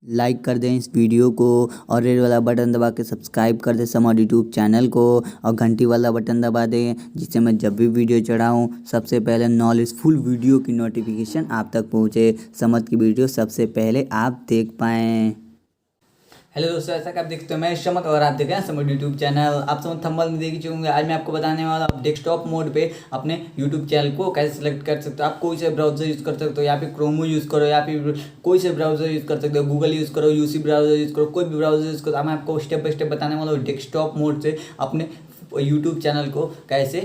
Like कर दें इस वीडियो को और रेड वाला बटन दबा के सब्सक्राइब कर दें हमारे यूट्यूब चैनल को और घंटी वाला बटन दबा दें, जिससे मैं जब भी वीडियो चढ़ाऊँ सबसे पहले नॉलेजफुल वीडियो की नोटिफिकेशन आप तक पहुँचे, समझ की वीडियो सबसे पहले आप देख पाएँ। हेलो दोस्तों, ऐसा कि आप देखते हो मैं समत और आप देख रहे हैं समत यूट्यूब चैनल। आप समत थंबनेल में देख ही होंगे। आज मैं आपको बताने वाला आप डेस्कटॉप मोड पे अपने यूट्यूब चैनल को कैसे सिलेक्ट कर सकते हो। आप कोई से ब्राउजर यूज़ कर सकते हो, या फिर क्रोमो यूज़ करो, या फिर कोई से ब्राउजर यूज़ कर सकते हो, गूगल यूज़ करो, यूसी ब्राउजर यूज़ करो, कोई भी ब्राउजर यूज़ करो। मैं आपको स्टेप बाय स्टेप बताने वाला हूँ डेस्कटॉप मोड से अपने यूट्यूब चैनल को कैसे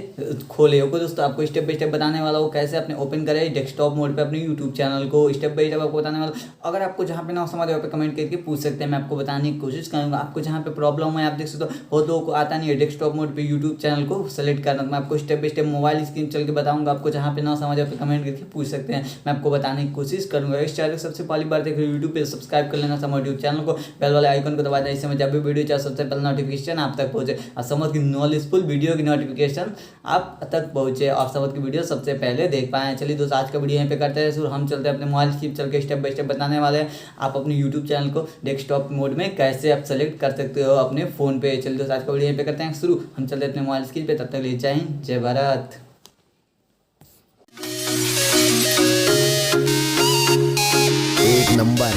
खोले हो। दोस्तों आपको स्टेप बाय स्टेप बताने वाला हूँ कैसे अपने ओपन करें डेस्कटॉप मोड पे अपने यूट्यूब चैनल को। स्टेप बाय स्टेप आपको बताने वाला हूँ। अगर आपको जहाँ पे ना समझ वहाँ पे कमेंट करके पूछ सकते हैं, मैं आपको बताने की कोशिश करूँगा। आपको जहाँ पे प्रॉब्लम है आप देख सकते हो, बहुत लोगों को आता नहीं है डेस्कटॉप मोड पे यूट्यूब चैनल को सेलेक्ट करना। मैं आपको step by step mobile screen चल के बताऊँगा। आपको जहाँ पे ना समझ वहाँ पे कमेंट करके पूछ सकते हैं, मैं आपको बताने की कोशिश करूँगा। इस चैनल सबसे पहली बार देख रहे हो यूट्यूब पे सब्सक्राइब कर लेना समझ यूट्यूब चैनल को, बेल वाले आइकन को दबा दें, इससे मैं जब भी वीडियो चाहे सबसे पहले नोटिफिकेशन आप तक पहुँचे और समझ की नॉलेजफुल वीडियो की नोटिफिकेशन आप तक पहुंचे और समझ की वीडियो सबसे पहले देख पाएं। चलिए दोस्तों, आज का वीडियो यहीं पे करते हैं शुरू। हम चलते हैं अपने मोबाइल स्क्रीन चल के स्टेप बाय स्टेप बताने वाले हैं आप अपने यूट्यूब चैनल को डेस्कटॉप मोड में कैसे आप सेलेक्ट कर सकते हो अपने फ़ोन पे। चलिए दोस्तों, आज का वीडियो यहीं पे करते हैं शुरू। हम चलते हैं अपने मोबाइल स्क्रीन पे, तब तक ले जाएँ। जय भारत। एक नंबर।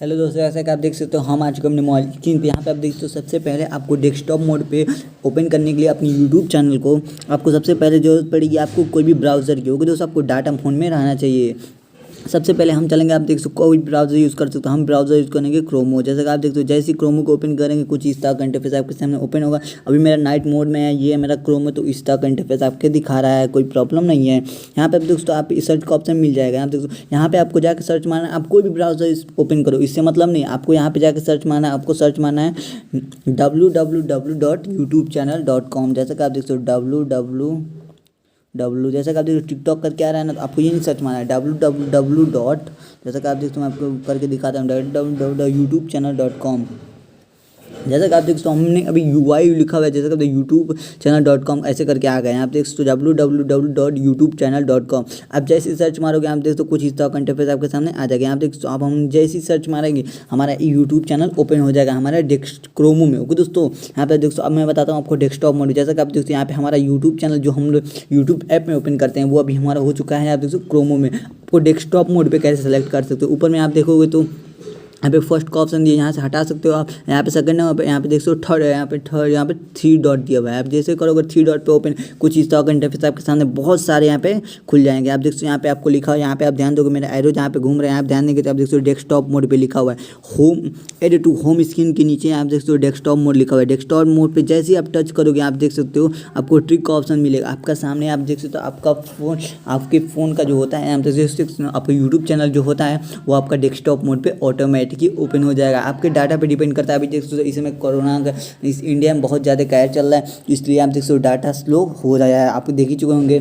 हेलो दोस्तों, ऐसा कि आप देख सकते हो हम आ चुके हैं अपने मोबाइल स्क्रीन पे। यहाँ पे आप देख सकते हो सबसे पहले आपको डेस्कटॉप मोड पे ओपन करने के लिए अपनी यूट्यूब चैनल को आपको सबसे पहले जरूरत पड़ेगी आपको कोई भी ब्राउज़र की होगी। दोस्तों आपको डाटा फ़ोन में रहना चाहिए। सबसे पहले हम चलेंगे, आप देख सकते हो कोई ब्राउज़र यूज़ कर सकते हो। हम ब्राउज़र यूज़ करेंगे क्रोमो। जैसे कि आप देख सकते हो जैसे ही क्रोमो को ओपन करेंगे कुछ इस तरह का इंटरफेस आपके सामने ओपन होगा। अभी मेरा नाइट मोड में है, ये मेरा क्रोमो, तो इस तरह का इंटरफेस आपके दिखा रहा है, कोई प्रॉब्लम नहीं है। यहाँ पे आप देख सकते हो आप सर्च का ऑप्शन मिल जाएगा। यहाँ देख सकते हो, यहाँ पे आपको जाकर सर्च मारना है। आप कोई भी ब्राउज़र ओपन करो, इससे मतलब नहीं, आपको यहाँ पे जाकर सर्च मारना है। आपको सर्च मारना है www.youtubechannel.com। जैसे कि आप देख सकते हो जैसे कि आप देखो टिकटॉक करके आ रहा है ना, तो आपको ये नहीं सर्च मारना है www डॉट, जैसे कि आप देखते हो मैं आपको करके दिखाता हूँ www.youtubechannel.com। जैसा कि आप देख सकते हो हमने अभी UI लिखा हुआ है, जैसे कि youtubechannel.com ऐसे करके आ गए। आप देख सकते हो www.youtubechannel.com। आप जैसे सर्च मारोगे आप देख सकते हो कुछ इस तरह का इंटरफेस आपके सामने आ जाएगा। आप देख सकते हो अब हम जैसे ही सर्च मारेंगे हमारा यूट्यूब चैनल ओपन हो जाएगा हमारा क्रोमो में। ओके दोस्तों, यहाँ पे देख सकते हो अब मैं बताता हूँ आपको डेस्कटॉप मोड। जैसा कि आप देखते हो यहाँ पे हमारा यूट्यूब चैनल जो हम लोग यूट्यूब ऐप में ओपन करते हैं वो अभी हमारा हो चुका है। आप देख सकते हो क्रोमो में। आपको डेस्कटॉप मोड पर कैसे सेलेक्ट कर सकते हो, ऊपर में आप देखोगे तो यहाँ पे फर्स्ट का ऑप्शन दिया, यहाँ से हटा सकते हो आप। यहाँ पे सेकंड है, यहाँ पे देख सकते हो थर्ड है, यहाँ पे 3 डॉट दिया हुआ है। आप जैसे करोगे 3 डॉट पे ओपन, कुछ इस तरह का इंटरफेस आपके सामने बहुत सारे यहाँ पे खुल जाएंगे। आप देख सकते हो यहाँ पे आपको लिखा हुआ है, यहाँ पे आप ध्यान दोगे मेरा एरो जहाँ पे घूम रहे हैं आप ध्यान देंगे तो आप देख सकते हो डेस्कटॉप मोड पे लिखा हुआ है home add to home screen के नीचे आप देख सकते हो डेस्कटॉप मोड लिखा हुआ है। डेस्कटॉप मोड पे जैसे ही आप टच करोगे आप देख सकते हो आपको ट्रिक का ऑप्शन मिलेगा आपका सामने। आप देख सकते हो आपका फ़ोन, आपके फ़ोन का जो होता है, आप देख सकते हो आपका यूट्यूब चैनल जो होता है वो आपका डेस्कटॉप मोड पे ऑटोमेटिकली ओपन हो जाएगा। आपके डाटा पे डिपेंड करता है। अभी देख सकते हो इसमें कोरोना का इस इंडिया में बहुत ज़्यादा कहर चल रहा है, इसलिए आप देख सकते हो डाटा स्लो हो रहा है, आप देख ही चुके होंगे।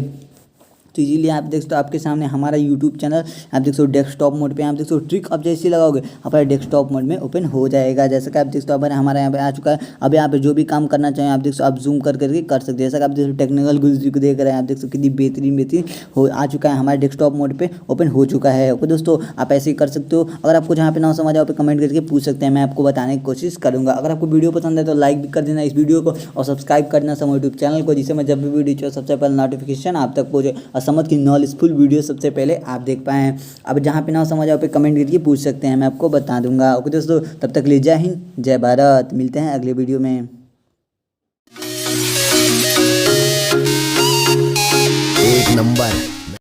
तो इसीलिए आप देख सकते हो आपके सामने हमारा यूट्यूब चैनल आप देख सकते हो डेस्कटॉप मोड पे। आप देख सकते हो ट्रिक आप जैसे लगाओगे हमारा डेस्कटॉप मोड में ओपन हो जाएगा। जैसा कि आप देख सकते हो हमारा यहाँ पे आ चुका है। अब यहाँ पे जो भी काम करना चाहें आप देख सकते हो आप जूम करके कर सकते हैं। जैसा कि आप देख सकते हो टेक्निकल गुरुजी को देख रहे हैं, आप देख सकते हो कितनी बेहतरीन हो आ चुका है, हमारे डेस्कटॉप मोड पे ओपन हो चुका है। ओके दोस्तों, आप ऐसे ही कर सकते हो। अगर आपको जहाँ पे ना समझ आओ पे कमेंट करके पूछ सकते हैं, मैं आपको बताने की कोशिश करूँगा। अगर आपको वीडियो पसंद है तो लाइक भी कर देना इस वीडियो को और सब्सक्राइब कर देना समझ यूट्यूब चैनल को, जिससे मैं जब भी वीडियो सबसे पहले नोटिफिकेशन आप तक पहुँचे और समझ की नॉलेज फुल वीडियो सबसे पहले आप देख पाएँ। अब जहाँ पे ना समझ आओ पे कमेंट करके पूछ सकते हैं, मैं आपको बता दूंगा। ओके दोस्तों, तब तक ले जय हिंद जय भारत, मिलते हैं अगले वीडियो में। एक नंबर।